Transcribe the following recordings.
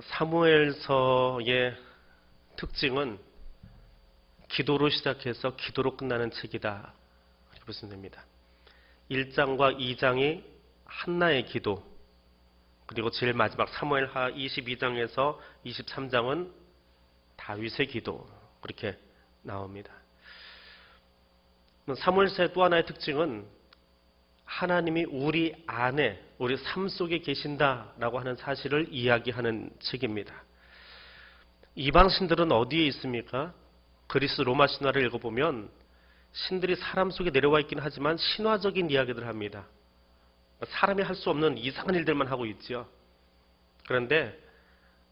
사무엘서의 특징은 기도로 시작해서 기도로 끝나는 책이다. 이렇게 보시면 됩니다. 1장과 2장이 한나의 기도, 그리고 제일 마지막 사무엘하 22장에서 23장은 다윗의 기도, 그렇게 나옵니다. 사무엘서의 또 하나의 특징은 하나님이 우리 안에, 우리 삶 속에 계신다라고 하는 사실을 이야기하는 책입니다. 이방 신들은 어디에 있습니까? 그리스 로마 신화를 읽어보면 신들이 사람 속에 내려와 있긴 하지만 신화적인 이야기들을 합니다. 사람이 할 수 없는 이상한 일들만 하고 있죠. 그런데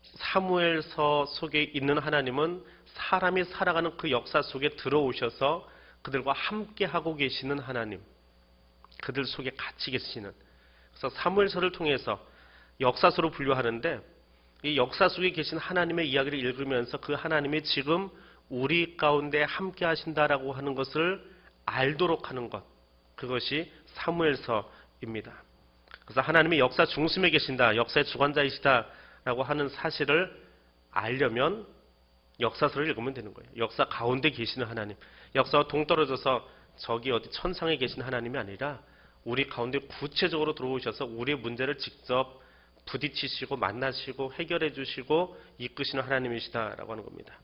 사무엘서 속에 있는 하나님은 사람이 살아가는 그 역사 속에 들어오셔서 그들과 함께 하고 계시는 하나님, 그들 속에 같이 계시는, 그래서 사무엘서를 통해서 역사서로 분류하는데 이 역사 속에 계신 하나님의 이야기를 읽으면서 그 하나님이 지금 우리 가운데 함께 하신다라고 하는 것을 알도록 하는 것, 그것이 사무엘서입니다. 그래서 하나님이 역사 중심에 계신다, 역사의 주관자이시다라고 하는 사실을 알려면 역사서를 읽으면 되는 거예요. 역사 가운데 계시는 하나님, 역사와 동떨어져서 저기 어디 천상에 계신 하나님이 아니라 우리 가운데 구체적으로 들어오셔서 우리의 문제를 직접 부딪히시고 만나시고 해결해 주시고 이끄시는 하나님이시다라고 하는 겁니다.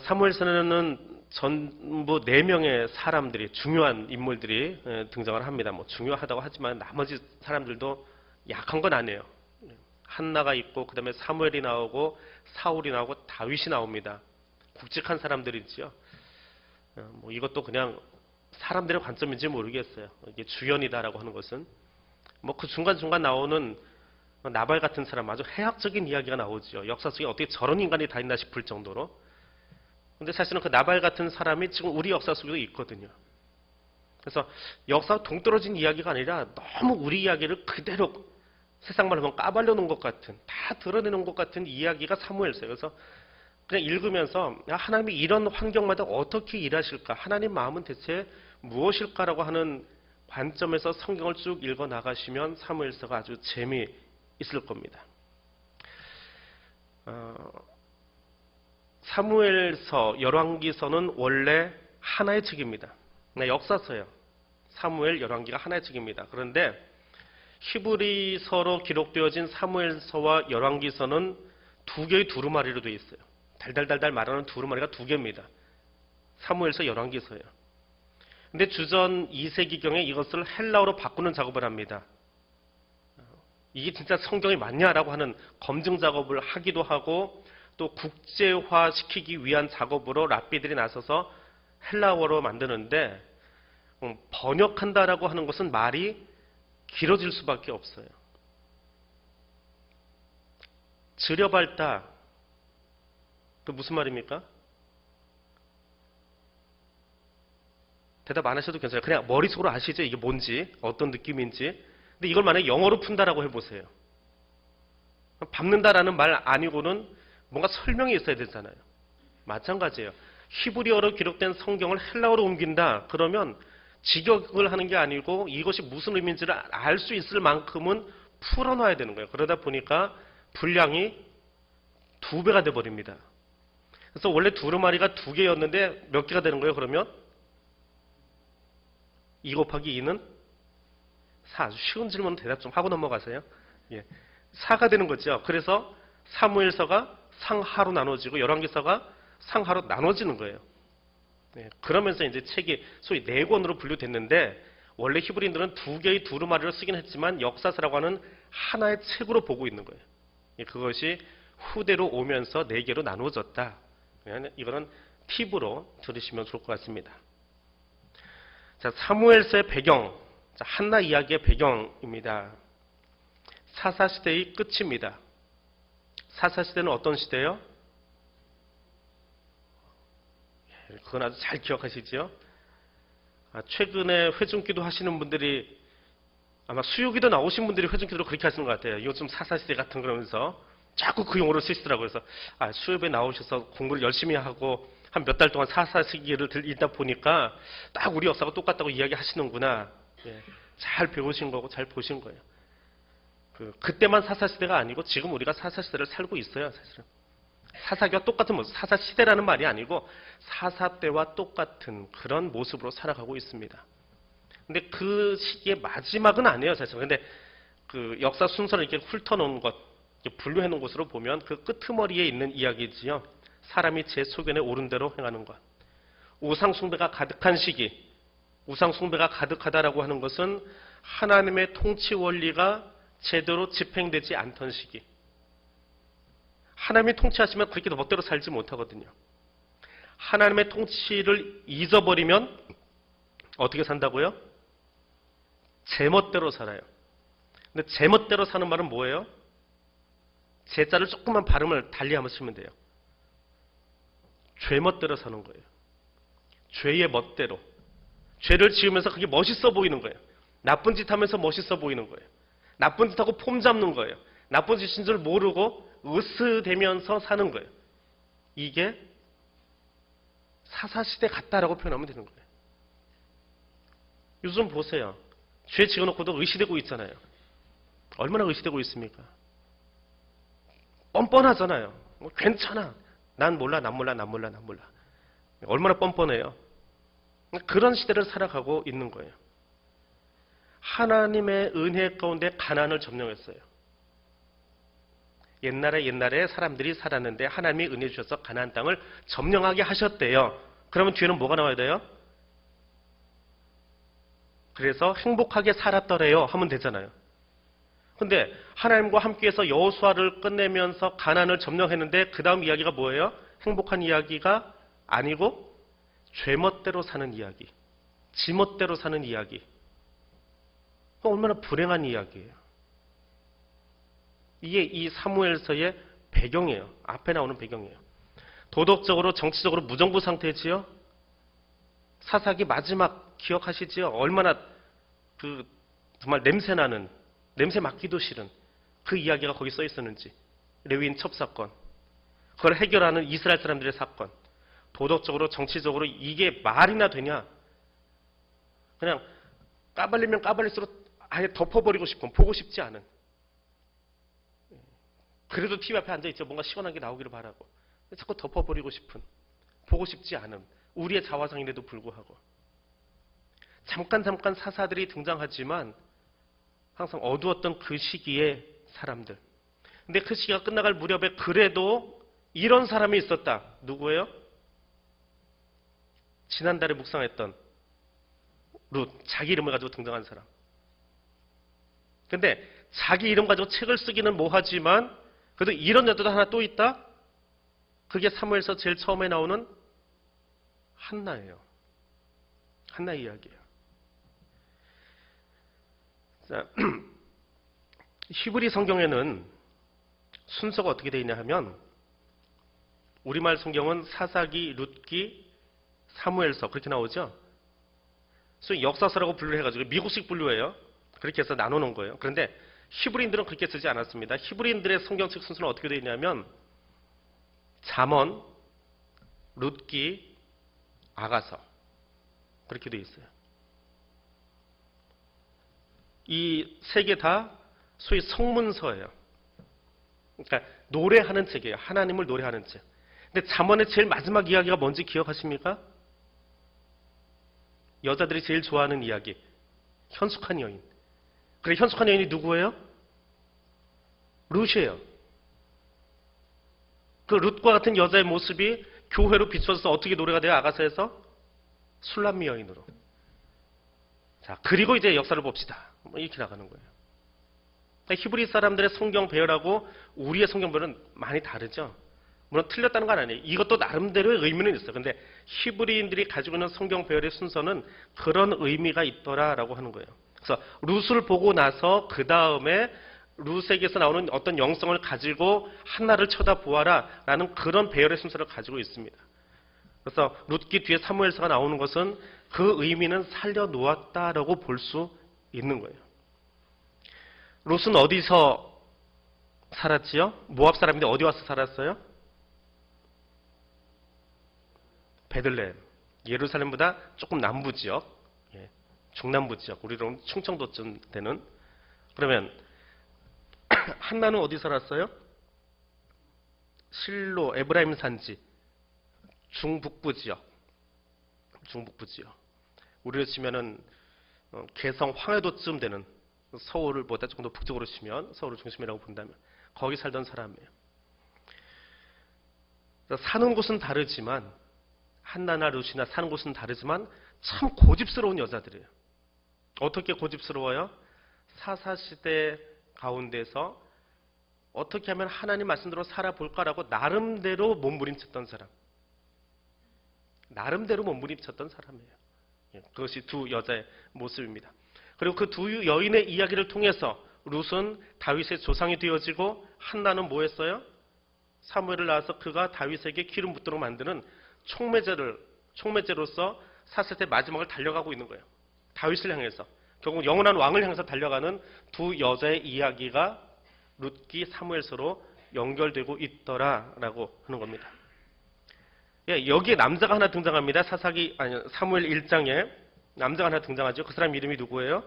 사무엘서는 전부 4명의 사람들이, 중요한 인물들이 등장을 합니다. 중요하다고 하지만 나머지 사람들도 약한 건 아니에요. 한나가 있고, 그 다음에 사무엘이 나오고, 사울이 나오고, 다윗이 나옵니다. 굵직한 사람들이죠. 이것도 그냥 사람들의 관점인지 모르겠어요. 이게 주연이다라고 하는 것은. 그 중간중간 나오는 나발 같은 사람, 아주 해학적인 이야기가 나오죠. 역사 속에 어떻게 저런 인간이 다 있나 싶을 정도로. 근데 사실은 그 나발 같은 사람이 지금 우리 역사 속에도 있거든요. 그래서 역사와 동떨어진 이야기가 아니라 너무 우리 이야기를 그대로 세상 말로 하면 까발려 놓은 것 같은, 다 드러내는 것 같은 이야기가 사무엘서예요. 그래서 그냥 읽으면서 하나님이 이런 환경마다 어떻게 일하실까, 하나님 마음은 대체 무엇일까라고 하는 관점에서 성경을 쭉 읽어 나가시면 사무엘서가 아주 재미있을 겁니다. 사무엘서, 열왕기서는 원래 하나의 책입니다. 역사서예요. 사무엘, 열왕기가 하나의 책입니다. 그런데 히브리서로 기록되어진 사무엘서와 열왕기서는 2개의 두루마리로 되어 있어요. 달달달달 말하는 두루마리가 2개입니다. 사무엘서, 열왕기서예요. 근데 주전 2세기경에 이것을 헬라어로 바꾸는 작업을 합니다. 이게 진짜 성경이 맞냐라고 하는 검증 작업을 하기도 하고, 또 국제화시키기 위한 작업으로 랍비들이 나서서 헬라어로 만드는데, 번역한다라고 하는 것은 말이 길어질 수밖에 없어요. 지려밟다, 그 무슨 말입니까? 대답 안 하셔도 괜찮아요. 그냥 머릿속으로 아시죠? 이게 뭔지, 어떤 느낌인지. 근데 이걸 만약에 영어로 푼다라고 해보세요. 밟는다라는 말 아니고는 뭔가 설명이 있어야 되잖아요. 마찬가지예요. 히브리어로 기록된 성경을 헬라어로 옮긴다. 그러면 직역을 하는 게 아니고 이것이 무슨 의미인지를 알 수 있을 만큼은 풀어놔야 되는 거예요. 그러다 보니까 분량이 2배가 돼버립니다. 그래서 원래 두루마리가 2개였는데 몇 개가 되는 거예요? 그러면 2 곱하기 2는 4. 아주 쉬운 질문 대답 좀 하고 넘어가세요. 4가 되는 거죠. 그래서 사무엘서가 상하로 나눠지고 열왕기서가 상하로 나눠지는 거예요. 그러면서 이제 책이 소위 4권으로 분류됐는데, 원래 히브리인들은 2개의 두루마리를 쓰긴 했지만 역사서라고 하는 하나의 책으로 보고 있는 거예요. 그것이 후대로 오면서 4개로 나누어졌다. 이거는 팁으로 들으시면 좋을 것 같습니다. 자, 사무엘서의 배경, 한나 이야기의 배경입니다. 사사시대의 끝입니다. 사사시대는 어떤 시대예요? 그건 아주 잘 기억하시죠? 최근에 회중기도 하시는 분들이, 아마 수요기도 나오신 분들이 회중기도로 그렇게 하시는 것 같아요. 요즘 사사시대 같은 그러면서 자꾸 그 용어를 쓰시더라고요. 그래서 수요일에 나오셔서 공부를 열심히 하고 한 몇 달 동안 사사시기를 읽다 보니까 딱 우리 역사가 똑같다고 이야기하시는구나. 잘 배우신 거고 잘 보신 거예요. 그때만 사사시대가 아니고 지금 우리가 사사시대를 살고 있어요. 사실은. 사사기와 똑같은 모습, 사사시대라는 말이 아니고 사사때와 똑같은 그런 모습으로 살아가고 있습니다. 근데 그 시기의 마지막은 아니에요. 사실. 근데 그 역사 순서를 이렇게 훑어놓은 것, 분류해 놓은 것으로 보면 그 끄트머리에 있는 이야기지요. 사람이 제 소견에 옳은 대로 행하는 것. 우상숭배가 가득한 시기, 우상숭배가 가득하다라고 하는 것은 하나님의 통치 원리가 제대로 집행되지 않던 시기. 하나님이 통치하시면 그렇게 멋대로 살지 못하거든요. 하나님의 통치를 잊어버리면 어떻게 산다고요? 제멋대로 살아요. 근데 제멋대로 사는 말은 뭐예요? 제자를 조금만 발음을 달리하면 쓰면 돼요. 죄멋대로 사는 거예요. 죄의 멋대로. 죄를 지으면서 그게 멋있어 보이는 거예요. 나쁜 짓 하면서 멋있어 보이는 거예요. 나쁜 짓 하고 폼 잡는 거예요. 나쁜 짓인 줄 모르고 으스대면서 사는 거예요. 이게 사사시대 같다라고 표현하면 되는 거예요. 요즘 보세요. 죄 지어놓고도 의시되고 있잖아요. 얼마나 의시되고 있습니까? 뻔뻔하잖아요. 괜찮아. 난 몰라, 난 몰라, 난 몰라, 난 몰라. 얼마나 뻔뻔해요. 그런 시대를 살아가고 있는 거예요. 하나님의 은혜 가운데 가난을 점령했어요. 옛날에 사람들이 살았는데 하나님이 은혜 주셔서 가나안 땅을 점령하게 하셨대요. 그러면 뒤에는 뭐가 나와야 돼요? 그래서 행복하게 살았더래요 하면 되잖아요. 근데 하나님과 함께해서 여호수아를 끝내면서 가나안을 점령했는데 그 다음 이야기가 뭐예요? 행복한 이야기가 아니고 죄멋대로 사는 이야기, 지멋대로 사는 이야기. 얼마나 불행한 이야기예요. 이게 이 사무엘서의 배경이에요. 앞에 나오는 배경이에요. 도덕적으로 정치적으로 무정부 상태지요. 사사기 마지막 기억하시지요? 얼마나 정말 냄새나는, 냄새 맡기도 싫은 그 이야기가 거기 써 있었는지. 레위인 첩사건, 그걸 해결하는 이스라엘 사람들의 사건. 도덕적으로 정치적으로 이게 말이나 되냐. 그냥 까발리면 까발릴수록 아예 덮어버리고 싶은, 보고 싶지 않은. 그래도 TV 앞에 앉아있죠. 뭔가 시원한 게 나오기를 바라고. 자꾸 덮어버리고 싶은, 보고 싶지 않은 우리의 자화상인데도 불구하고 잠깐 사사들이 등장하지만 항상 어두웠던 그 시기의 사람들. 근데 그 시기가 끝나갈 무렵에 그래도 이런 사람이 있었다. 누구예요? 지난달에 묵상했던 룻, 자기 이름을 가지고 등장한 사람. 근데 자기 이름 가지고 책을 쓰기는 뭐하지만 그래도 이런 여자도 하나 또 있다? 그게 사무엘서 제일 처음에 나오는 한나예요. 한나 이야기예요. 자, 히브리 성경에는 순서가 어떻게 되어 있냐 하면 우리말 성경은 사사기, 룻기, 사무엘서 그렇게 나오죠. 소위 역사서라고 분류를 해가지고 미국식 분류예요. 그렇게 해서 나눠놓은 거예요. 그런데 히브리인들은 그렇게 쓰지 않았습니다. 히브리인들의 성경책 순서는 어떻게 되어 있냐면 잠언, 룻기, 아가서 그렇게 되어 있어요. 이 세 개 다 소위 성문서예요. 그러니까 노래하는 책이에요. 하나님을 노래하는 책. 근데 잠언의 제일 마지막 이야기가 뭔지 기억하십니까? 여자들이 제일 좋아하는 이야기. 현숙한 여인. 그래, 현숙한 여인이 누구예요? 룻이에요. 그 룻과 같은 여자의 모습이 교회로 비춰져서 어떻게 노래가 돼요? 아가서에서 술람미 여인으로. 자, 그리고 이제 역사를 봅시다. 이렇게 나가는 거예요. 히브리 사람들의 성경 배열하고 우리의 성경 배열은 많이 다르죠. 물론 틀렸다는 건 아니에요. 이것도 나름대로의 의미는 있어요. 근데 히브리인들이 가지고 있는 성경 배열의 순서는 그런 의미가 있더라라고 하는 거예요. 그래서 룻을 보고 나서 그 다음에 룻에게서 나오는 어떤 영성을 가지고 한나를 쳐다보아라 라는 그런 배열의 순서를 가지고 있습니다. 그래서 룻기 뒤에 사무엘서가 나오는 것은 그 의미는 살려놓았다라고 볼 수 있는 거예요. 룻은 어디서 살았지요? 모압 사람인데 어디 와서 살았어요? 베들레헴. 예루살렘보다 조금 남부 지역. 중남부 지역, 우리로는 충청도쯤 되는. 그러면 한나는 어디 살았어요? 실로, 에브라임 산지, 중북부 지역. 중북부 지역. 우리로 치면은 개성 황해도쯤 되는, 서울보다 조금 더 북쪽으로 치면 서울을 중심이라고 본다면 거기 살던 사람이에요. 사는 곳은 다르지만, 한나나 루시나 사는 곳은 다르지만 참 고집스러운 여자들이에요. 어떻게 고집스러워요? 사사시대 가운데서 어떻게 하면 하나님 말씀대로 살아볼까라고 나름대로 몸부림쳤던 사람. 나름대로 몸부림쳤던 사람이에요. 그것이 두 여자의 모습입니다. 그리고 그 두 여인의 이야기를 통해서 룻은 다윗의 조상이 되어지고, 한나는 뭐 했어요? 사무엘을 낳아서 그가 다윗에게 기름 붓도록 만드는 총매제로서 사슬의 마지막을 달려가고 있는 거예요. 다윗을 향해서. 결국 영원한 왕을 향해서 달려가는 두 여자의 이야기가 룻기 사무엘서로 연결되고 있더라라고 하는 겁니다. 예, 여기에 남자가 하나 등장합니다. 사무엘 1장에 남자가 하나 등장하죠. 그 사람 이름이 누구예요?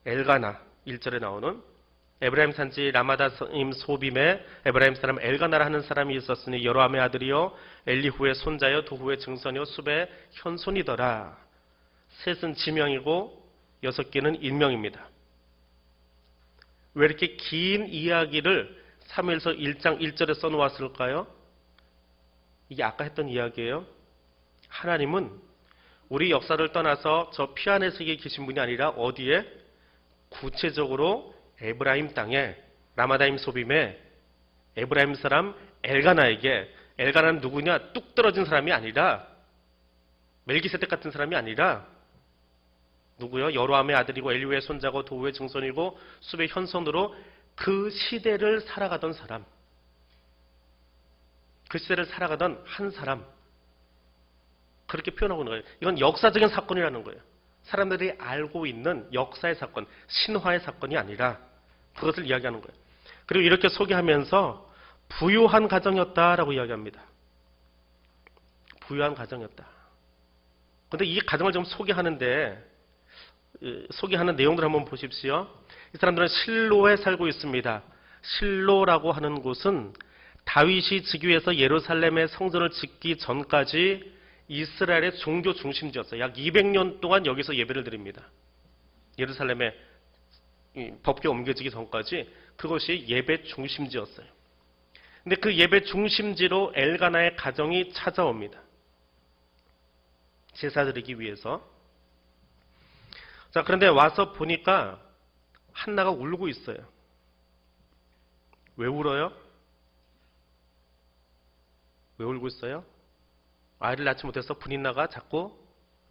엘가나. 1절에 나오는 에브라임 산지 라마다임 소빔에 에브라임 사람 엘가나라 하는 사람이 있었으니 여로함의 아들이요 엘리후의 손자요 도후의 증손이요 숲의 현손이더라. 셋은 지명이고 6개는 인명입니다. 왜 이렇게 긴 이야기를 사무엘서 1장 1절에 써놓았을까요? 이게 아까 했던 이야기예요. 하나님은 우리 역사를 떠나서 저 피안의 세계에 계신 분이 아니라 어디에? 구체적으로 에브라임 땅에 라마다임 소빔에 에브라임 사람 엘가나에게, 엘가나는 누구냐? 뚝 떨어진 사람이 아니라, 멜기세덱 같은 사람이 아니라 누구요? 여로함의 아들이고 엘리후의 손자고 도후의 증손이고 숲의 현손으로 그 시대를 살아가던 사람, 그 시대를 살아가던 한 사람, 그렇게 표현하고 있는 거예요. 이건 역사적인 사건이라는 거예요. 사람들이 알고 있는 역사의 사건, 신화의 사건이 아니라 그것을 이야기하는 거예요. 그리고 이렇게 소개하면서 부유한 가정이었다라고 이야기합니다. 부유한 가정이었다. 그런데 이 가정을 좀 소개하는 내용들 한번 보십시오. 이 사람들은 실로에 살고 있습니다. 실로라고 하는 곳은 다윗이 즉위해서 예루살렘의 성전을 짓기 전까지 이스라엘의 종교 중심지였어요. 약 200년 동안 여기서 예배를 드립니다. 예루살렘의 법궤 옮겨지기 전까지 그것이 예배 중심지였어요. 근데 그 예배 중심지로 엘가나의 가정이 찾아옵니다. 제사 드리기 위해서. 자, 그런데 와서 보니까 한나가 울고 있어요. 왜 울어요? 왜 울고 있어요? 아이를 낳지 못해서 분인나가 자꾸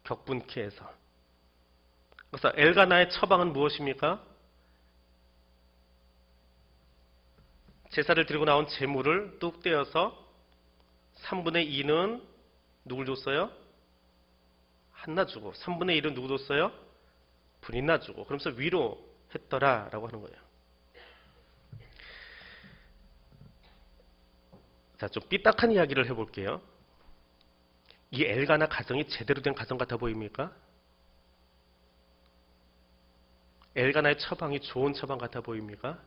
격분케 해서. 그래서 엘가나의 처방은 무엇입니까? 제사를 드리고 나온 제물을 뚝 떼어서 3분의 2는 누굴 줬어요? 한나 주고 3분의 1은 누구 줬어요? 분인나 주고. 그러면서 위로했더라라고 하는 거예요. 자, 좀 삐딱한 이야기를 해볼게요. 이 엘가나 가정이 제대로 된 가정 같아 보입니까? 엘가나의 처방이 좋은 처방 같아 보입니까?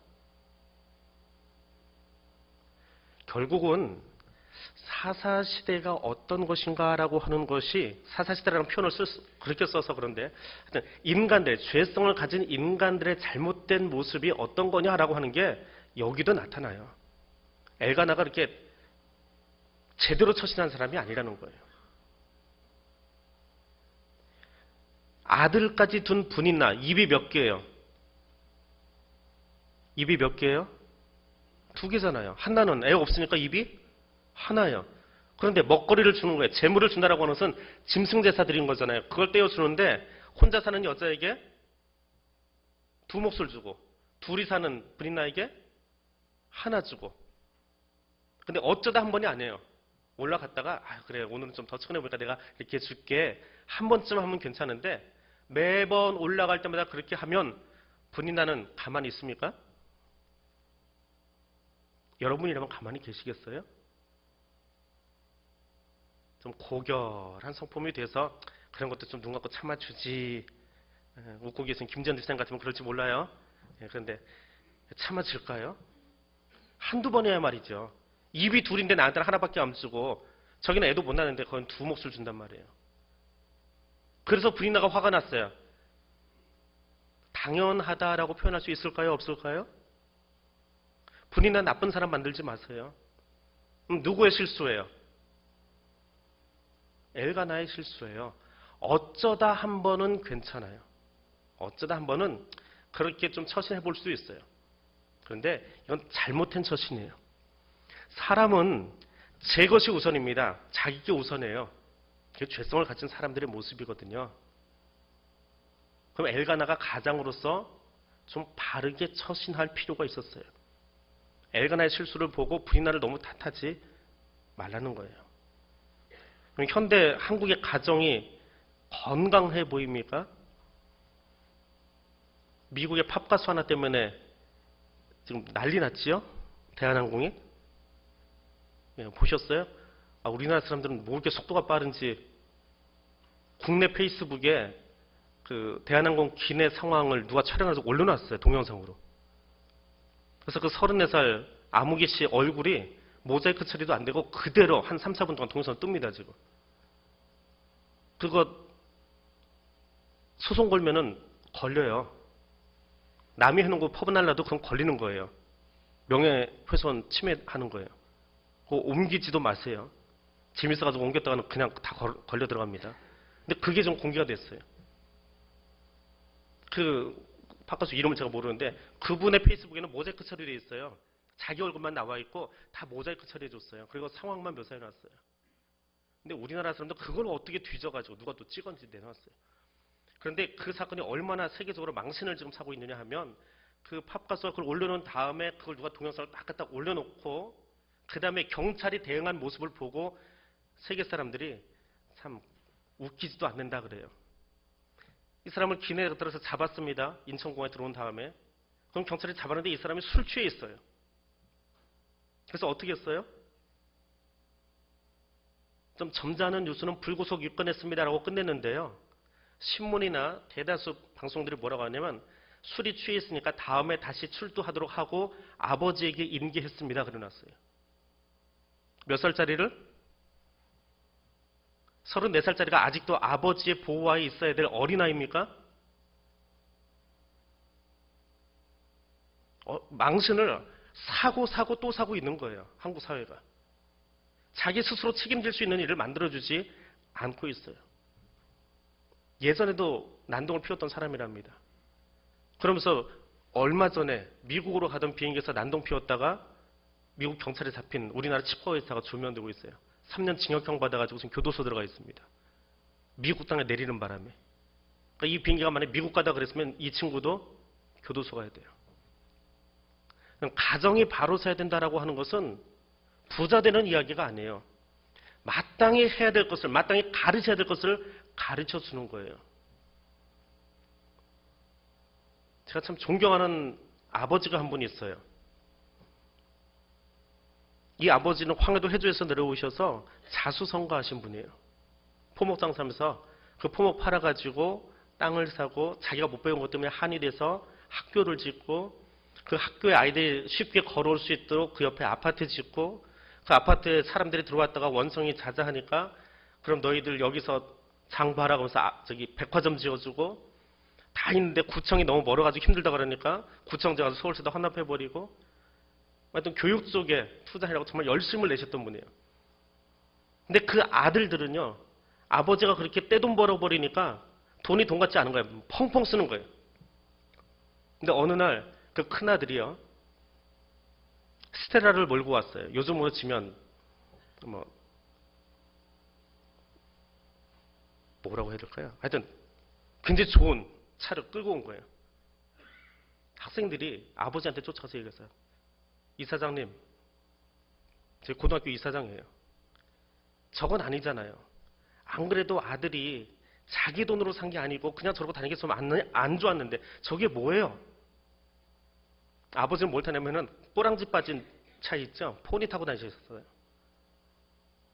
결국은 사사시대가 어떤 것인가라고 하는 것이, 사사시대라는 표현을 그렇게 써서 그런데 하여튼 인간들, 죄성을 가진 인간들의 잘못된 모습이 어떤 거냐라고 하는 게 여기도 나타나요. 엘가나가 그렇게 제대로 처신한 사람이 아니라는 거예요. 아들까지 둔 분인나, 입이 몇 개예요? 입이 몇 개예요? 2개잖아요. 한나는 애 없으니까 입이 하나예요. 그런데 먹거리를 주는 거예요. 재물을 준다라고 하는 것은 짐승제사 드린 거잖아요. 그걸 떼어주는데 혼자 사는 여자에게 2몫을 주고, 둘이 사는 분인나에게 하나 주고. 근데 어쩌다 한 번이 아니에요. 올라갔다가 그래 오늘은 좀 더 쳐내보니까 내가 이렇게 줄게, 한 번쯤 하면 괜찮은데 매번 올라갈 때마다 그렇게 하면 분인나는 가만히 있습니까? 여러분이라면 가만히 계시겠어요? 좀 고결한 성품이 돼서 그런 것도 좀 눈 감고 참아주지. 웃고 계신 김전주 쌤 같으면 그럴지 몰라요. 그런데 참아질까요? 한두 번이야 말이죠. 입이 둘인데 나한테는 하나밖에 안 주고 저기는 애도 못 낳는데 그건 두 몫을 준단 말이에요. 그래서 브리나가 화가 났어요. 당연하다라고 표현할 수 있을까요? 없을까요? 브리나 나쁜 사람 만들지 마세요. 누구의 실수예요? 엘가나의 실수예요. 어쩌다 한 번은 괜찮아요. 어쩌다 한 번은 그렇게 좀 처신해 볼 수 있어요. 그런데 이건 잘못된 처신이에요. 사람은 제 것이 우선입니다. 자기게 우선이에요. 그게 죄성을 가진 사람들의 모습이거든요. 그럼 엘가나가 가장으로서 좀 바르게 처신할 필요가 있었어요. 엘가나의 실수를 보고 브리나를 너무 탓하지 말라는 거예요. 그럼 현대 한국의 가정이 건강해 보입니까? 미국의 팝가수 하나 때문에 지금 난리 났지요? 대한항공이? 보셨어요? 우리나라 사람들은 뭐 이렇게 속도가 빠른지 국내 페이스북에 그 대한항공 기내 상황을 누가 촬영해서 올려놨어요. 동영상으로. 그래서 그 34살 아무개 씨 얼굴이 모자이크 처리도 안 되고 그대로 한 3, 4분 동안 동영상 뜹니다. 지금. 그거 소송 걸면은 걸려요. 남이 해놓은 거 퍼브날라도 그럼 걸리는 거예요. 명예훼손 침해하는 거예요. 그거 옮기지도 마세요. 재밌어가지고 옮겼다가는 그냥 다 걸려 들어갑니다. 근데 그게 좀 공개가 됐어요. 그 팝가수 이름은 제가 모르는데 그분의 페이스북에는 모자이크 처리되어 있어요. 자기 얼굴만 나와 있고 다 모자이크 처리해줬어요. 그리고 상황만 묘사해놨어요. 근데 우리나라 사람들 그걸 어떻게 뒤져가지고 누가 또 찍었는지 내놨어요. 그런데 그 사건이 얼마나 세계적으로 망신을 지금 사고 있느냐 하면 그 팝가수가 그걸 올려놓은 다음에 그걸 누가 동영상을 딱 올려놓고 그 다음에 경찰이 대응한 모습을 보고 세계 사람들이 참 웃기지도 않는다 그래요. 이 사람을 기내에 들어서 잡았습니다. 인천공항에 들어온 다음에. 그럼 경찰이 잡았는데 이 사람이 술 취해 있어요. 그래서 어떻게 했어요? 좀 점잖은 뉴스는 불구속 입건했습니다라고 끝냈는데요. 신문이나 대다수 방송들이 뭐라고 하냐면 술이 취해 있으니까 다음에 다시 출두하도록 하고 아버지에게 인계했습니다. 그려놨어요. 몇 살짜리를? 34살짜리가 아직도 아버지의 보호하에 있어야 될 어린아이입니까? 망신을 사고 또 사고 있는 거예요. 한국 사회가. 자기 스스로 책임질 수 있는 일을 만들어주지 않고 있어요. 예전에도 난동을 피웠던 사람이랍니다. 그러면서 얼마 전에 미국으로 가던 비행기에서 난동 피웠다가 미국 경찰에 잡힌 우리나라 치과 의사가 조면되고 있어요. 3년 징역형 받아가지고 지금 교도소 들어가 있습니다. 미국 땅에 내리는 바람에. 그러니까 이 비행기가 만약에 미국 가다 그랬으면 이 친구도 교도소 가야 돼요. 가정이 바로 서야 된다라고 하는 것은 부자 되는 이야기가 아니에요. 마땅히 해야 될 것을, 마땅히 가르쳐야 될 것을 가르쳐 주는 거예요. 제가 참 존경하는 아버지가 한 분 있어요. 이 아버지는 황해도 해주에서 내려오셔서 자수성가하신 분이에요. 포목 장사하면서 그 포목 팔아가지고 땅을 사고 자기가 못 배운 것 때문에 한이 돼서 학교를 짓고 그 학교에 아이들이 쉽게 걸어올 수 있도록 그 옆에 아파트 짓고 그 아파트에 사람들이 들어왔다가 원성이 자자하니까 그럼 너희들 여기서 장부하라고 하면서 저기 백화점 지어주고 다 있는데 구청이 너무 멀어가지고 힘들다 그러니까 구청장 가서 서울시에다 환납해버리고 하여튼 교육 쪽에 투자하라고 정말 열심을 내셨던 분이에요. 근데 그 아들들은요, 아버지가 그렇게 떼돈 벌어버리니까 돈이 돈 같지 않은 거예요. 펑펑 쓰는 거예요. 근데 어느 날 그 큰아들이요, 스테라를 몰고 왔어요. 요즘으로 치면 뭐라고 해야 될까요? 하여튼 굉장히 좋은 차를 끌고 온 거예요. 학생들이 아버지한테 쫓아가서 얘기했어요. 이사장님, 제 고등학교 이사장이에요. 저건 아니잖아요. 안 그래도 아들이 자기 돈으로 산 게 아니고 그냥 저러고 다니겠으면 안 좋았는데 저게 뭐예요? 아버지는 뭘 타냐면은 꼬랑지 빠진 차 있죠? 포니 타고 다니셨어요.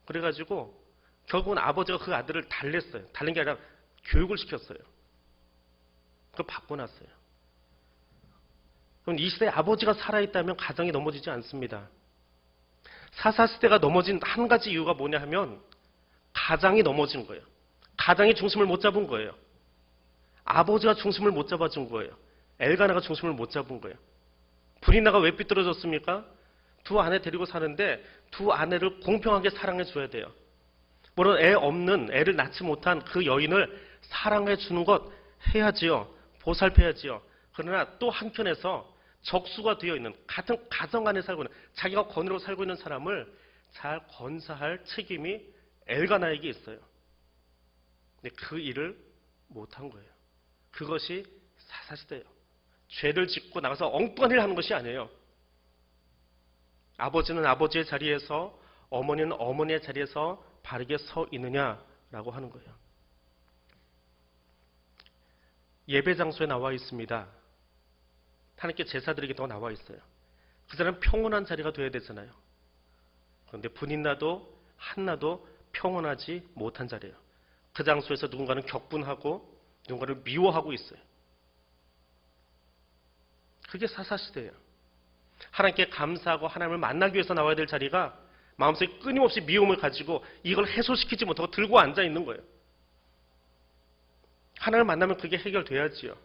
그래가지고 결국은 아버지가 그 아들을 달랬어요. 달랜 게 아니라 교육을 시켰어요. 그걸 바꿔놨어요. 그럼 이 시대에 아버지가 살아있다면 가정이 넘어지지 않습니다. 사사시대가 넘어진 한 가지 이유가 뭐냐 하면 가장이 넘어진 거예요. 가장이 중심을 못 잡은 거예요. 아버지가 중심을 못 잡아준 거예요. 엘가나가 중심을 못 잡은 거예요. 브리나가 왜 삐뚤어졌습니까? 두 아내 데리고 사는데 두 아내를 공평하게 사랑해 줘야 돼요. 물론 애 없는, 애를 낳지 못한 그 여인을 사랑해 주는 것 해야지요. 보살펴야지요. 그러나 또 한편에서 적수가 되어 있는, 같은 가정 안에 살고 있는, 자기가 권위로 살고 있는 사람을 잘 건사할 책임이 엘가나에게 있어요. 근데 그 일을 못한 거예요. 그것이 사사시대예요. 죄를 짓고 나가서 엉뚱한 일을 하는 것이 아니에요. 아버지는 아버지의 자리에서, 어머니는 어머니의 자리에서 바르게 서 있느냐라고 하는 거예요. 예배 장소에 나와 있습니다. 하나님께 제사드리기도 나와 있어요. 그 자리는 평온한 자리가 되어야 되잖아요. 그런데 분인나도 한나도 평온하지 못한 자리예요. 그 장소에서 누군가는 격분하고 누군가를 미워하고 있어요. 그게 사사시대예요. 하나님께 감사하고 하나님을 만나기 위해서 나와야 될 자리가 마음속에 끊임없이 미움을 가지고 이걸 해소시키지 못하고 들고 앉아 있는 거예요. 하나님을 만나면 그게 해결돼야지요.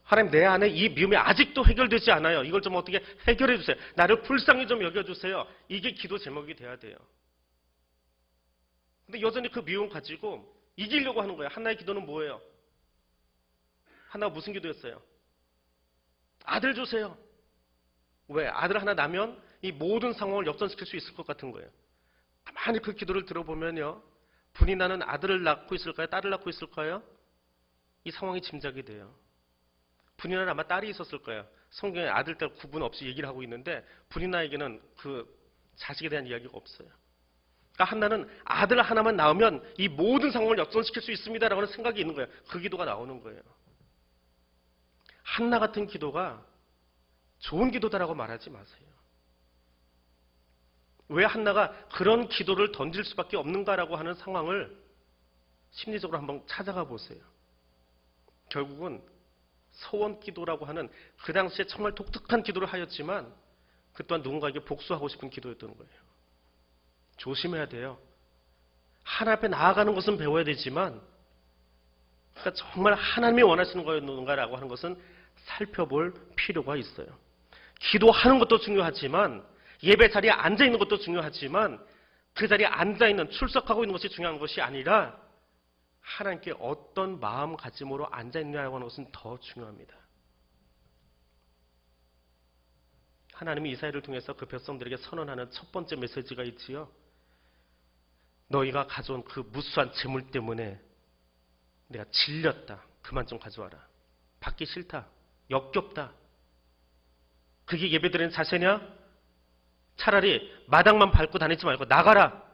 하나님, 내 안에 이 미움이 아직도 해결되지 않아요. 이걸 좀 어떻게 해결해 주세요. 나를 불쌍히 좀 여겨주세요. 이게 기도 제목이 돼야 돼요. 근데 여전히 그 미움 가지고 이기려고 하는 거예요. 한나의 기도는 뭐예요? 한나가 무슨 기도였어요? 아들 주세요. 왜? 아들 하나 나면 이 모든 상황을 역전시킬 수 있을 것 같은 거예요. 가만히 그 기도를 들어보면요. 분이나는 아들을 낳고 있을까요? 딸을 낳고 있을까요? 이 상황이 짐작이 돼요. 분이나는 아마 딸이 있었을 거예요. 성경에 아들, 딸 구분 없이 얘기를 하고 있는데 분이나에게는 그 자식에 대한 이야기가 없어요. 그러니까 한나는 아들 하나만 낳으면 이 모든 상황을 역전시킬 수 있습니다라고 하는 생각이 있는 거예요. 그 기도가 나오는 거예요. 한나 같은 기도가 좋은 기도다라고 말하지 마세요. 왜 한나가 그런 기도를 던질 수밖에 없는가라고 하는 상황을 심리적으로 한번 찾아가 보세요. 결국은 서원 기도라고 하는 그 당시에 정말 독특한 기도를 하였지만 그 또한 누군가에게 복수하고 싶은 기도였던 거예요. 조심해야 돼요. 하나님 앞에 나아가는 것은 배워야 되지만 그러니까 정말 하나님이 원하시는 거였는가라고 하는 것은 살펴볼 필요가 있어요. 기도하는 것도 중요하지만 예배 자리에 앉아있는 것도 중요하지만 그 자리에 앉아있는, 출석하고 있는 것이 중요한 것이 아니라 하나님께 어떤 마음가짐으로 앉아있느냐고 하는 것은 더 중요합니다. 하나님이 이사야를 통해서 그 백성들에게 선언하는 첫 번째 메시지가 있지요. 너희가 가져온 그 무수한 재물 때문에 내가 질렸다. 그만 좀 가져와라. 받기 싫다. 역겹다. 그게 예배드리는 자세냐? 차라리 마당만 밟고 다니지 말고 나가라.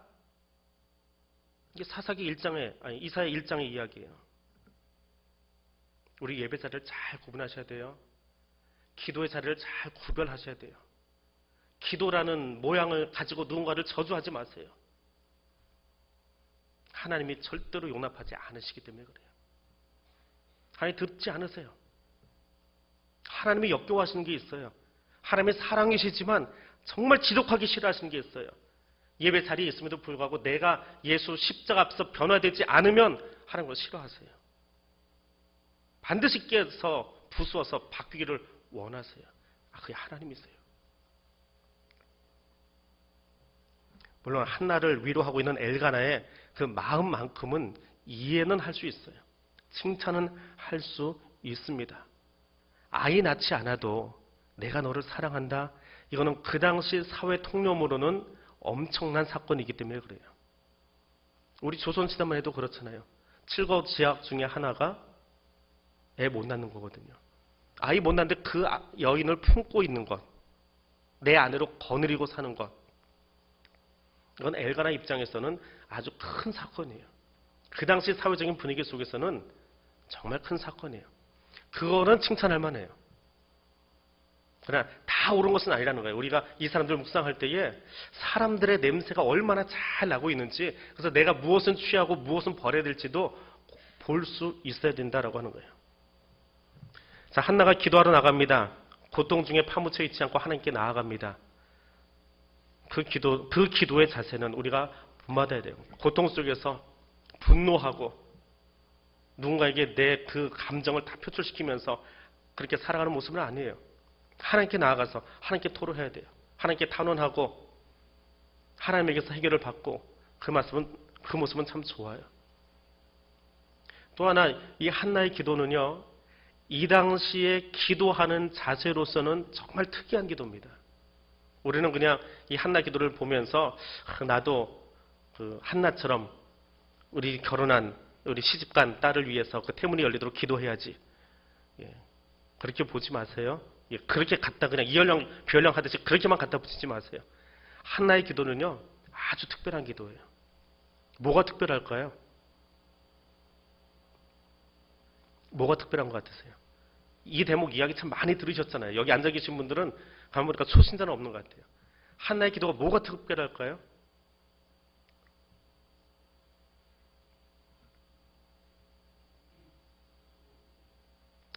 이게 사사기 1장의, 아니 이사야 1장의 이야기예요. 우리 예배 자리를 잘 구분하셔야 돼요. 기도의 자리를 잘 구별하셔야 돼요. 기도라는 모양을 가지고 누군가를 저주하지 마세요. 하나님이 절대로 용납하지 않으시기 때문에 그래요. 하나님 듣지 않으세요. 하나님이 역겨워하시는 게 있어요. 하나님의 사랑이시지만 정말 지독하게 싫어하시는 게 있어요. 예배 자리에 있음에도 불구하고 내가 예수 십자가 앞에서 변화되지 않으면 하나님 그걸 싫어하세요. 반드시 깨서 부수어서 바뀌기를 원하세요. 그게 하나님이세요. 물론 한나를 위로하고 있는 엘가나의 그 마음만큼은 이해는 할 수 있어요. 칭찬은 할 수 있습니다. 아이 낳지 않아도 내가 너를 사랑한다. 이거는 그 당시 사회 통념으로는 엄청난 사건이기 때문에 그래요. 우리 조선시대만 해도 그렇잖아요. 7거 지약 중에 하나가 애 못 낳는 거거든요. 아이 못 낳는데 그 여인을 품고 있는 것, 내 아내로 거느리고 사는 것, 이건 엘가나 입장에서는 아주 큰 사건이에요. 그 당시 사회적인 분위기 속에서는 정말 큰 사건이에요. 그거는 칭찬할 만해요. 그러나 다 다 옳은 것은 아니라는 거예요. 우리가 이 사람들을 묵상할 때에 사람들의 냄새가 얼마나 잘 나고 있는지, 그래서 내가 무엇은 취하고 무엇은 버려야 될지도 볼 수 있어야 된다라고 하는 거예요. 자, 한나가 기도하러 나갑니다. 고통 중에 파묻혀 있지 않고 하나님께 나아갑니다. 그 기도의 자세는 우리가 본받아야 돼요. 고통 속에서 분노하고 누군가에게 내 그 감정을 다 표출시키면서 그렇게 살아가는 모습은 아니에요. 하나님께 나아가서 하나님께 토로해야 돼요. 하나님께 탄원하고 하나님에게서 해결을 받고 그 모습은 참 좋아요. 또 하나 이 한나의 기도는요, 이 당시에 기도하는 자세로서는 정말 특이한 기도입니다. 우리는 그냥 이 한나 기도를 보면서 나도 그 한나처럼 우리 결혼한 우리 시집간 딸을 위해서 그 태문이 열리도록 기도해야지. 예, 그렇게 보지 마세요. 예, 그렇게 갖다 그냥 이연령 비연령 하듯이 그렇게만 갖다 붙이지 마세요. 한나의 기도는요, 아주 특별한 기도예요. 뭐가 특별할까요? 뭐가 특별한 것 같으세요? 이 대목 이야기 참 많이 들으셨잖아요. 여기 앉아 계신 분들은 가만 보니까 초신자는 없는 것 같아요. 한나의 기도가 뭐가 특별할까요?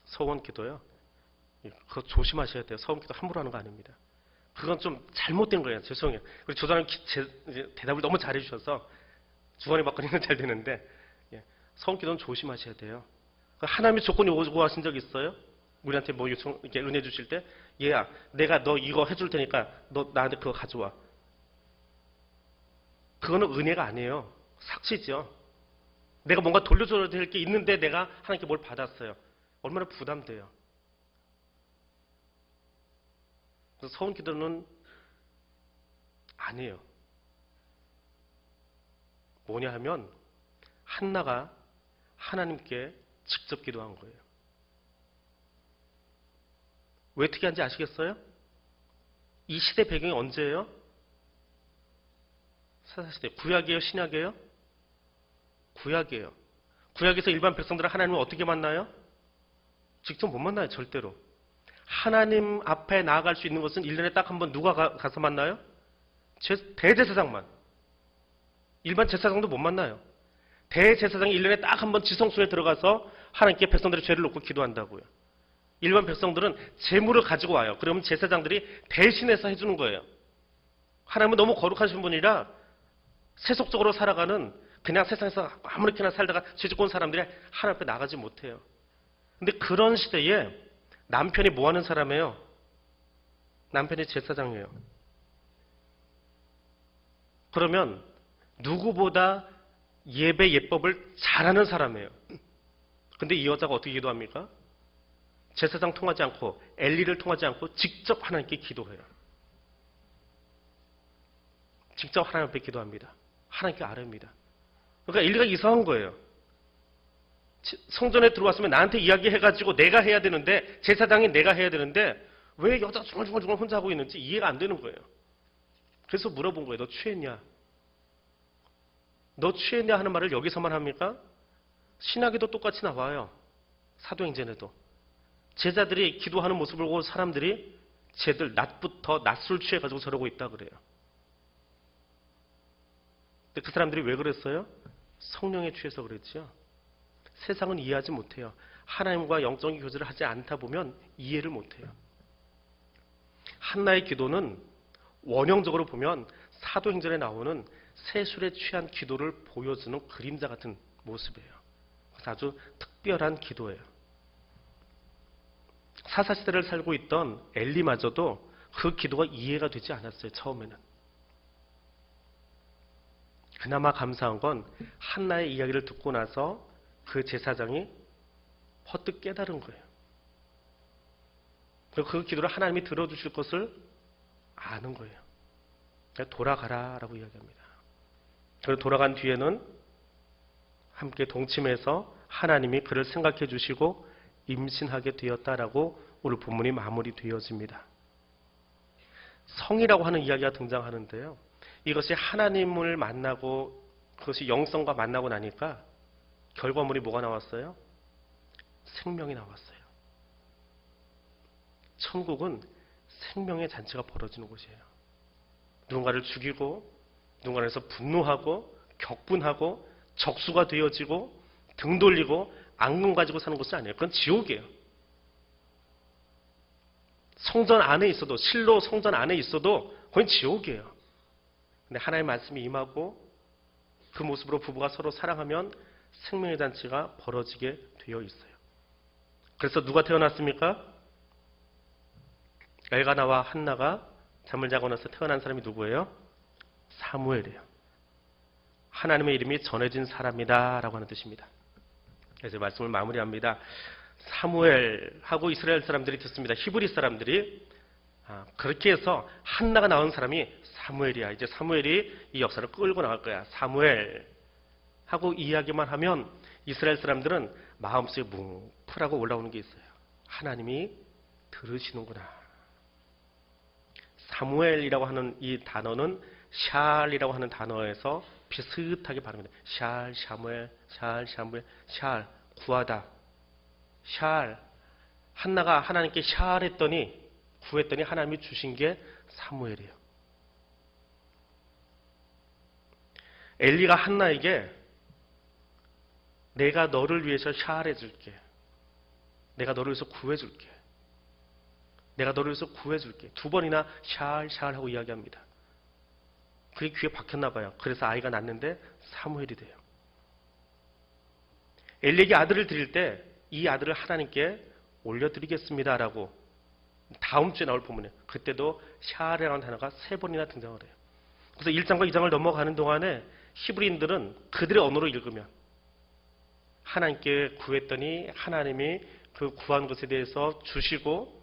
서원 기도요. 그거 조심하셔야 돼요. 서원 기도 함부로 하는 거 아닙니다. 그건 좀 잘못된 거예요. 죄송해요. 우리 조장님 대답을 너무 잘해 주셔서 주원이 받거니는 잘 되는데, 서원 기도는 조심하셔야 돼요. 하나님이 조건 요구하신 적 있어요? 우리한테 뭐 요청, 이렇게 은혜 주실 때, 얘야, 내가 너 이거 해줄 테니까 너 나한테 그거 가져와. 그거는 은혜가 아니에요. 삭시죠. 내가 뭔가 돌려줘야 될 게 있는데 내가 하나님께 뭘 받았어요. 얼마나 부담돼요. 그래서 서운 기도는 아니에요. 뭐냐 하면 한나가 하나님께 직접 기도한 거예요. 왜 특이한지 아시겠어요? 이 시대 배경이 언제예요? 사사시대. 구약이에요? 신약이에요? 구약이에요. 구약에서 일반 백성들은 하나님을 어떻게 만나요? 직접 못 만나요. 절대로. 하나님 앞에 나아갈 수 있는 것은 1년에 딱 한 번 누가 가서 만나요? 대제사장만. 일반 제사장도 못 만나요. 대제사장이 1년에 딱 한 번 지성소에 들어가서 하나님께 백성들의 죄를 놓고 기도한다고요. 일반 백성들은 재물을 가지고 와요. 그러면 제사장들이 대신해서 해주는 거예요. 하나님은 너무 거룩하신 분이라 세속적으로 살아가는 그냥 세상에서 아무렇게나 살다가 죄짓고 온 사람들이 하나님 앞에 나가지 못해요. 근데 그런 시대에 남편이 뭐 하는 사람이에요? 남편이 제사장이에요. 그러면 누구보다 예배 예법을 잘하는 사람이에요. 근데 이 여자가 어떻게 기도합니까? 제사장 통하지 않고 엘리를 통하지 않고 직접 하나님께 기도해요. 직접 하나님 앞에 기도합니다. 하나님께 아뢰입니다. 그러니까 엘리가 이상한 거예요. 성전에 들어왔으면 나한테 이야기해가지고 내가 해야 되는데, 제사장이 내가 해야 되는데 왜 여자가 중얼중얼 혼자 하고 있는지 이해가 안 되는 거예요. 그래서 물어본 거예요. 너 취했냐? 너 취했냐 하는 말을 여기서만 합니까? 신약에도 똑같이 나와요. 사도행전에도. 제자들이 기도하는 모습을 보고 사람들이 쟤들 낮부터 낮술 취해가지고 저러고 있다 그래요. 근데 그 사람들이 왜 그랬어요? 성령에 취해서 그랬죠. 세상은 이해하지 못해요. 하나님과 영적인 교제를 하지 않다 보면 이해를 못해요. 한나의 기도는 원형적으로 보면 사도행전에 나오는 세술에 취한 기도를 보여주는 그림자 같은 모습이에요. 그래서 아주 특별한 기도예요. 사사시대를 살고 있던 엘리마저도 그 기도가 이해가 되지 않았어요. 처음에는. 그나마 감사한 건 한나의 이야기를 듣고 나서 그 제사장이 퍼뜩 깨달은 거예요. 그리고 그 기도를 하나님이 들어주실 것을 아는 거예요. 돌아가라 라고 이야기합니다. 그리고 돌아간 뒤에는 함께 동침해서 하나님이 그를 생각해 주시고 임신하게 되었다라고 오늘 본문이 마무리되어집니다. 성이라고 하는 이야기가 등장하는데요. 이것이 하나님을 만나고 그것이 영성과 만나고 나니까 결과물이 뭐가 나왔어요? 생명이 나왔어요. 천국은 생명의 잔치가 벌어지는 곳이에요. 누군가를 죽이고 누군가에서 분노하고 격분하고 적수가 되어지고 등 돌리고 앙금 가지고 사는 곳이 아니에요. 그건 지옥이에요. 성전 안에 있어도, 실로 성전 안에 있어도 거긴 지옥이에요. 근데 하나님의 말씀이 임하고 그 모습으로 부부가 서로 사랑하면 생명의 잔치가 벌어지게 되어 있어요. 그래서 누가 태어났습니까? 엘가나와 한나가 잠을 자고 나서 태어난 사람이 누구예요? 사무엘이에요. 하나님의 이름이 전해진 사람이다 라고 하는 뜻입니다. 그래서 말씀을 마무리합니다. 사무엘하고 이스라엘 사람들이 듣습니다. 히브리 사람들이 그렇게 해서 한나가 나온 사람이 사무엘이야. 이제 사무엘이 이 역사를 끌고 나갈 거야. 사무엘 하고 이야기만 하면 이스라엘 사람들은 마음속에 뭉클하고 올라오는 게 있어요. 하나님이 들으시는구나. 사무엘이라고 하는 이 단어는 샬이라고 하는 단어에서 비슷하게 발음합니다. 샬, 샤무엘, 샬, 샤무엘, 샬, 구하다. 샬. 한나가 하나님께 샬했더니 구했더니 하나님이 주신 게 사무엘이에요. 엘리가 한나에게 내가 너를 위해서 샬해줄게. 내가 너를 위해서 구해줄게. 내가 너를 위해서 구해줄게. 2번이나 샬 하고 이야기합니다. 그게 귀에 박혔나 봐요. 그래서 아이가 낳는데 사무엘이 돼요. 엘리에게 아들을 드릴 때 이 아들을 하나님께 올려드리겠습니다라고 다음 주에 나올 본문에 그때도 샤라라는 단어가 3번이나 등장을 해요. 그래서 1장과 2장을 넘어가는 동안에 히브리인들은 그들의 언어로 읽으면 하나님께 구했더니 하나님이 그 구한 것에 대해서 주시고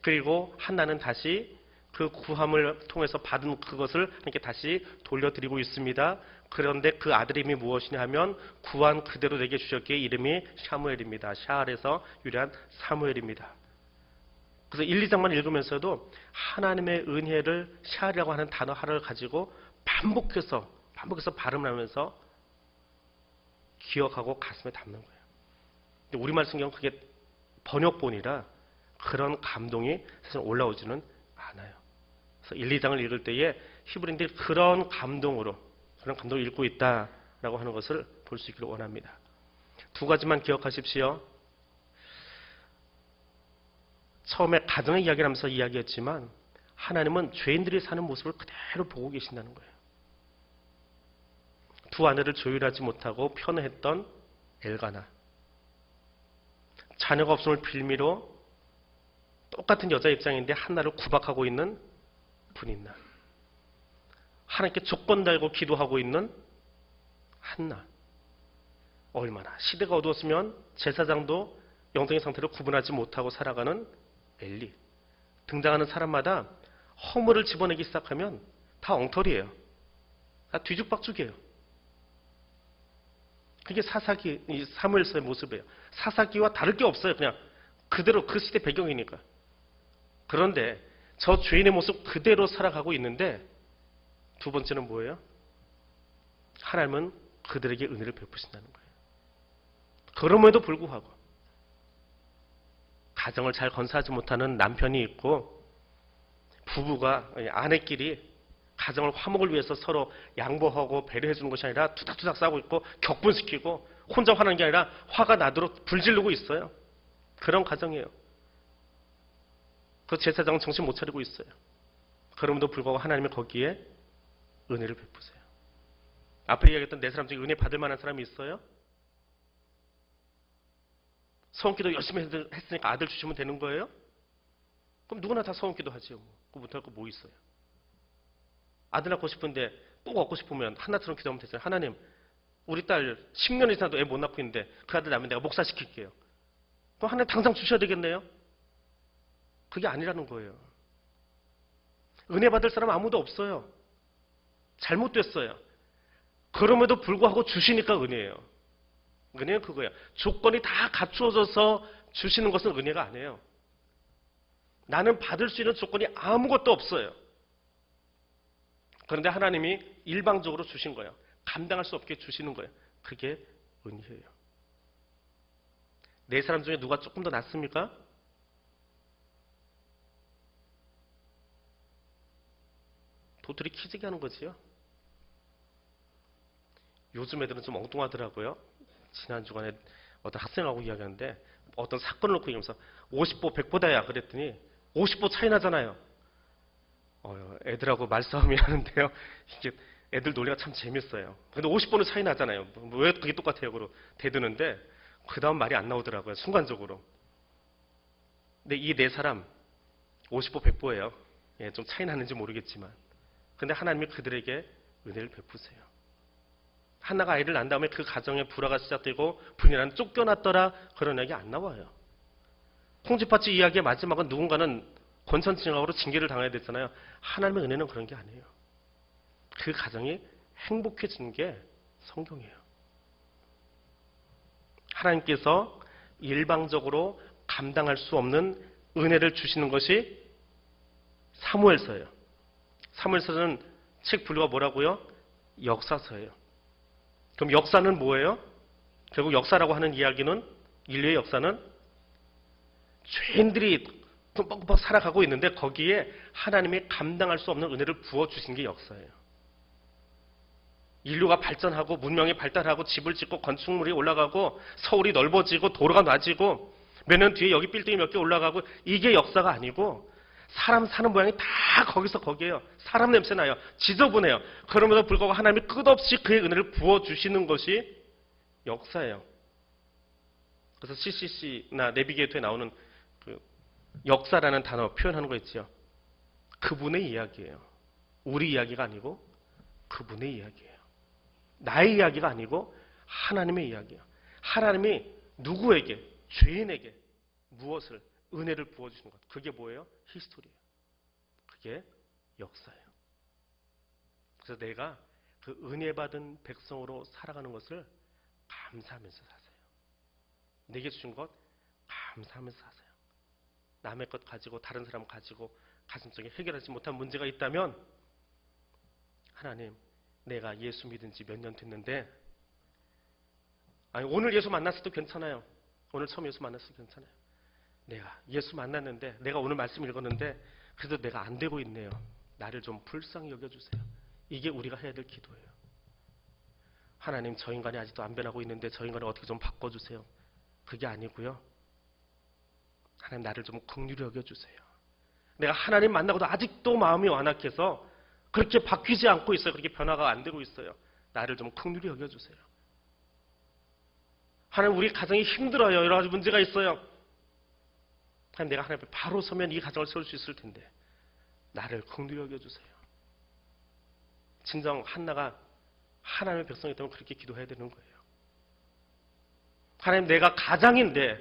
그리고 한나는 다시 그 구함을 통해서 받은 그것을 하나님께 다시 돌려드리고 있습니다. 그런데 그 아들 이름이 무엇이냐 하면 구한 그대로 내게 주셨기에 이름이 샤무엘입니다. 샤알에서 유래한 사무엘입니다. 그래서 1, 2장만 읽으면서도 하나님의 은혜를 샤알이라고 하는 단어 하나를 가지고 반복해서 발음을 하면서 기억하고 가슴에 담는 거예요. 근데 우리말 성경은 그게 번역본이라 그런 감동이 사실 올라오지는 않아요. 그래서 1, 2장을 읽을 때에 히브리인들이 그런 감동을 읽고 있다라고 하는 것을 볼 수 있기를 원합니다. 2가지만 기억하십시오. 처음에 가정의 이야기를 하면서 이야기했지만 하나님은 죄인들이 사는 모습을 그대로 보고 계신다는 거예요. 2 아내를 조율하지 못하고 편애했던 엘가나, 자녀가 없음을 빌미로 똑같은 여자 입장인데 한나를 구박하고 있는 분인나, 하나님께 조건 달고 기도하고 있는 한나. 얼마나 시대가 어두웠으면 제사장도 영적인 상태를 구분하지 못하고 살아가는 엘리. 등장하는 사람마다 허물을 집어내기 시작하면 다 엉터리예요. 다 뒤죽박죽이에요. 그게 사무엘서의 모습이에요. 사사기와 다를 게 없어요. 그냥 그대로 그 시대 배경이니까. 그런데 저 죄인의 모습 그대로 살아가고 있는데 2번째는 뭐예요? 하나님은 그들에게 은혜를 베푸신다는 거예요. 그럼에도 불구하고 가정을 잘 건사하지 못하는 남편이 있고 부부가 아내끼리 가정을 화목을 위해서 서로 양보하고 배려해 주는 것이 아니라 투닥투닥 싸우고 있고 격분시키고 혼자 화나는 게 아니라 화가 나도록 불지르고 있어요. 그런 가정이에요. 그 제사장은 정신 못 차리고 있어요. 그럼에도 불구하고 하나님이 거기에 은혜를 베푸세요. 앞에 이야기했던 4사람 중에 은혜 받을 만한 사람이 있어요? 소원기도 열심히 했으니까 아들 주시면 되는 거예요? 그럼 누구나 다 소원기도 하지요. 그거 못할 거 뭐 있어요? 아들 낳고 싶은데 꼭 얻고 싶으면 하나처럼 기도하면 되잖아요. 하나님, 우리 딸 10년 이상도 애 못 낳고 있는데 그 아들 낳으면 내가 목사시킬게요. 그럼 하나님 당장 주셔야 되겠네요? 그게 아니라는 거예요. 은혜 받을 사람 아무도 없어요. 잘못됐어요. 그럼에도 불구하고 주시니까 은혜예요. 은혜는 그거예요. 조건이 다 갖추어져서 주시는 것은 은혜가 아니에요. 나는 받을 수 있는 조건이 아무것도 없어요. 그런데 하나님이 일방적으로 주신 거예요. 감당할 수 없게 주시는 거예요. 그게 은혜예요. 4사람 중에 누가 조금 더 낫습니까? 도토리 키지게 하는 거지요. 요즘 애들은 좀 엉뚱하더라고요. 지난 주간에 어떤 학생하고 이야기하는데 어떤 사건을 놓고 얘기하면서 50보 100보다야 그랬더니 50보 차이 나잖아요. 애들하고 말싸움이 하는데요. 이게 애들 논리가 참 재밌어요. 근데 50보는 차이 나잖아요. 왜 그게 똑같아요? 그러고 대드는데 그 다음 말이 안 나오더라고요. 순간적으로. 근데 이 네 사람 50보 100보예요. 예, 좀 차이 나는지 모르겠지만. 근데 하나님이 그들에게 은혜를 베푸세요. 하나가 아이를 낳은 다음에 그 가정에 불화가 시작되고 분이란 쫓겨났더라 그런 얘기 안 나와요. 콩쥐팥쥐 이야기의 마지막은 누군가는 권선징악으로 징계를 당해야 됐잖아요. 하나님의 은혜는 그런 게 아니에요. 그 가정이 행복해지는 게 성경이에요. 하나님께서 일방적으로 감당할 수 없는 은혜를 주시는 것이 사무엘서예요. 사무엘서는 책 분류가 뭐라고요? 역사서예요. 그럼 역사는 뭐예요? 결국 역사라고 하는 이야기는 인류의 역사는 죄인들이 끔뻑끔뻑 살아가고 있는데 거기에 하나님이 감당할 수 없는 은혜를 부어주신 게 역사예요. 인류가 발전하고 문명이 발달하고 집을 짓고 건축물이 올라가고 서울이 넓어지고 도로가 낮아지고 몇 년 뒤에 여기 빌딩이 몇 개 올라가고 이게 역사가 아니고 사람 사는 모양이 다 거기서 거기에요. 사람 냄새 나요. 지저분해요. 그럼에도 불구하고 하나님이 끝없이 그의 은혜를 부어주시는 것이 역사예요. 그래서 CCC나 내비게이터에 나오는 그 역사라는 단어 표현하는 거 있죠. 그분의 이야기예요. 우리 이야기가 아니고 그분의 이야기예요. 나의 이야기가 아니고 하나님의 이야기예요. 하나님이 누구에게, 죄인에게 무엇을, 은혜를 부어주시는 것. 그게 뭐예요? 히스토리예요. 그게 역사예요. 그래서 내가 그 은혜 받은 백성으로 살아가는 것을 감사하면서 사세요. 내게 주신 것 감사하면서 사세요. 남의 것 가지고 다른 사람 가지고 가슴속에 해결하지 못한 문제가 있다면 하나님, 내가 예수 믿은 지 몇 년 됐는데 오늘 예수 만났어도 괜찮아요. 오늘 처음 예수 만났어도 괜찮아요. 내가 예수 만났는데 내가 오늘 말씀 읽었는데 그래도 내가 안 되고 있네요. 나를 좀 불쌍히 여겨주세요. 이게 우리가 해야 될 기도예요. 하나님, 저 인간이 아직도 안 변하고 있는데 저 인간을 어떻게 좀 바꿔주세요. 그게 아니고요. 하나님, 나를 좀 긍휼히 여겨주세요. 내가 하나님 만나고도 아직도 마음이 완악해서 그렇게 바뀌지 않고 있어요. 그렇게 변화가 안 되고 있어요. 나를 좀 긍휼히 여겨주세요. 하나님, 우리 가정이 힘들어요. 여러 가지 문제가 있어요. 하나님, 내가 하나님 앞에 바로 서면 이 가정을 세울 수 있을 텐데 나를 긍휼히 여겨주세요. 진정 한나가 하나님의 백성이었다면 그렇게 기도해야 되는 거예요. 하나님, 내가 가장인데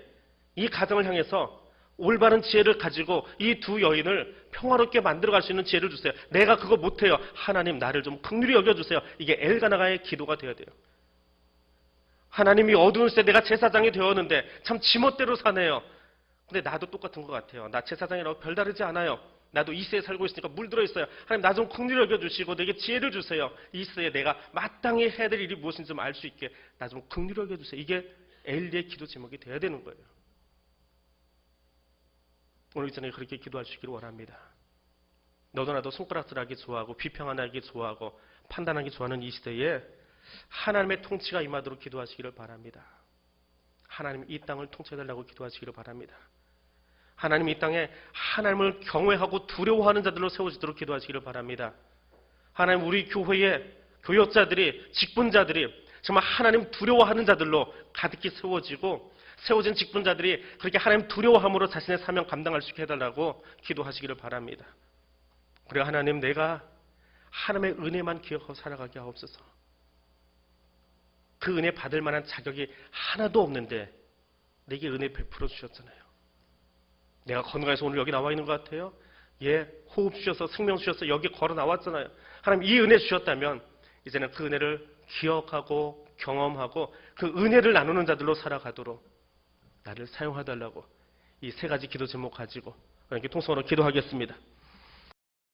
이 가정을 향해서 올바른 지혜를 가지고 이 두 여인을 평화롭게 만들어갈 수 있는 지혜를 주세요. 내가 그거 못해요. 하나님, 나를 좀 긍휼히 여겨주세요. 이게 엘가나가의 기도가 되어야 돼요. 하나님이 어두운 시대 내가 제사장이 되었는데 참 지멋대로 사네요. 근데 나도 똑같은 것 같아요. 나 제사장이라고 별다르지 않아요. 나도 이 시대에 살고 있으니까 물들어 있어요. 하나님, 나 좀 긍휼히 여겨주시고 내게 지혜를 주세요. 이 시대에 내가 마땅히 해야 될 일이 무엇인지 좀 알 수 있게 나 좀 긍휼히 여겨주세요. 이게 엘리의 기도 제목이 돼야 되는 거예요. 오늘 이 저녁에 그렇게 기도할 수 있기를 원합니다. 너도 나도 손가락질하기 좋아하고 비평하기 좋아하고 판단하기 좋아하는 이 시대에 하나님의 통치가 임하도록 기도하시기를 바랍니다. 하나님, 이 땅을 통치해달라고 기도하시기를 바랍니다. 하나님, 이 땅에 하나님을 경외하고 두려워하는 자들로 세워지도록 기도하시기를 바랍니다. 하나님, 우리 교회의 교역자들이, 직분자들이 정말 하나님 두려워하는 자들로 가득히 세워진 직분자들이 그렇게 하나님 두려워함으로 자신의 사명 감당할 수 있게 해달라고 기도하시기를 바랍니다. 그리고 하나님, 내가 하나님의 은혜만 기억하고 살아가게 하옵소서. 그 은혜 받을 만한 자격이 하나도 없는데 내게 은혜 베풀어 주셨잖아요. 내가 건강해서 오늘 여기 나와 있는 것 같아요. 예, 호흡 주셔서 생명 주셔서 여기 걸어 나왔잖아요. 하나님, 이 은혜 주셨다면 이제는 그 은혜를 기억하고 경험하고 그 은혜를 나누는 자들로 살아가도록 나를 사용해달라고 이 세 가지 기도 제목 가지고 이렇게 통성으로 기도하겠습니다.